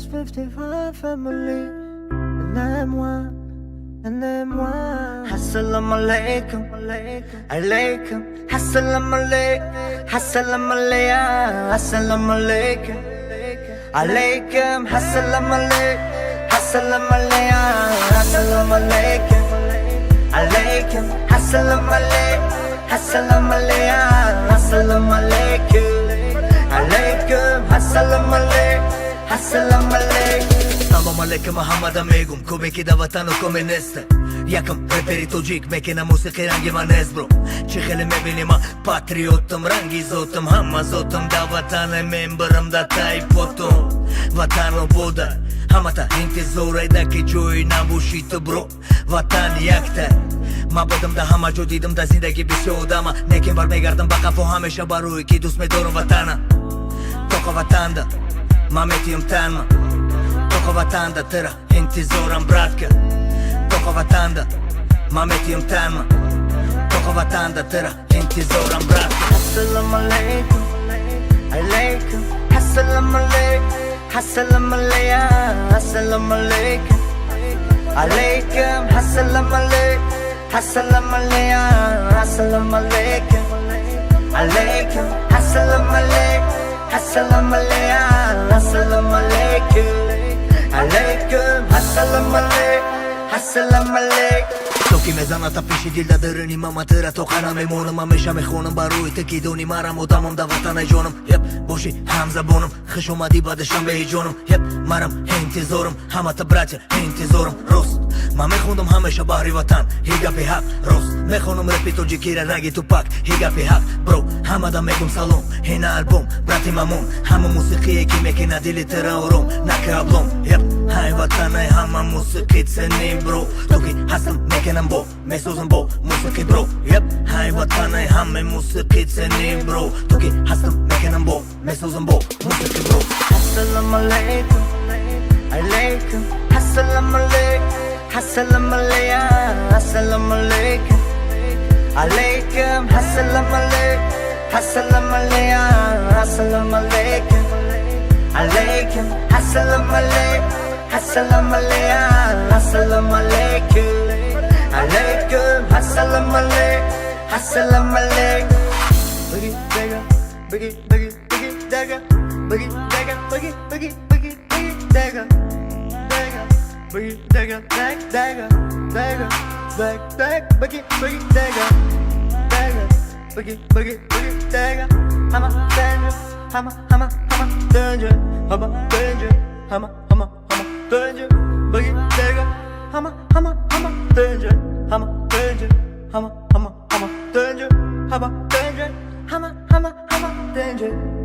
Must 55 family. And then one. Assalamu alaikum, alaikum. Assalamu alaikum, assalamu alaikum, assalamu alaikum, alaikum. Assalamu alaikum, assalamu alaikum, assalamu alaikum, alaikum. Assalamu alaikum, assalamu alaikum, assalamu alaikum, alaikum. Assalamu alaikum, assalamu alaikum. Salam alaikum Muhammad amegum Ko me ki da vatano ko me neste Jakam reperi to gjik me kena musiki rangi ma nes bro Që khele me bini ma patriotëm Rangi zotëm hama zotëm Da vatane me mbërëm da ta i potom Vatano boda Hama ta hinti zora i da ki gjoj na bushitë bro Vatani jakte Ma bëdëm da hama gjodidëm da zindagi bishoda Ma nekim bar me gardëm baka po hame shabaruj Ki dus me dorën vatana Toko vatanda Ma meti jëm tanë ma Toko vatanda tëra, inti zora mbratka Toko vatanda, ma meti jëm tanë ma Toko vatanda tëra, inti zora mbratka Assalamu alaikum, alaikum. Assalamu alaikum, assalamu alaikum, assalamu alaikum, alaikum. Assalamu alaikum, assalamu alaikum, assalamu alaikum, alaikum. Assalamu alaikum, assalamu alaikum, assalamu alaikum, alaikum. Assalamu alaikum, assalamu alaikum. Toki me zana ta pishi dil da dërëni mama tëra Tokana me monëm, ma me sha me khonëm Baruj të kidoni mara mo damëm da vatana i gjonëm Jep, boshi hamza bonëm Khëshu ma diba dhe shambe i gjonëm Jep, maram hen të zorëm Hama të braqe, hen të zorëm Rost, ma me khundëm hame shabari vatan Higa pi hak, rost Me khonëm repito gjikira ragi tu pak Higa pi hak, bro Hama da me kum salon Hena album, brati mamun Hama musiki e kime kena dili të raurom Na ke ablom, jep Haj vatana e hama musikit se ni bro Toki hasëm me kena mbo Me sozën bo, musiki bro Jep, haj vatana e hame musikit se ni bro Toki hasëm me kena mbo Me sozën bo, musiki bro Assalamu alaikum, alaikum. Assalamu alaikum, assalamu alaikum, assalamu alaikum, alaikum. Assalamu alaikum, assalamu alaikum, assalamu alaikum, alaikum. Assalamu alaikum, assalamu alaikum, assalamu alaikum, alaikum. Assalamu alaikum, assalamu alaikum. Boogie dagger, boogie boogie boogie dagger, boogie dagger, boogie boogie boogie boogie dagger, dagger, boogie dagger, dagger, dagger, dag, boogie boogie dagger, dagger, boogie boogie boogie dagger. Hama danger, hama danger, hama danger, hama danger, boogie dagger, hama danger, hama danger, hama danger, hama danger, hama danger.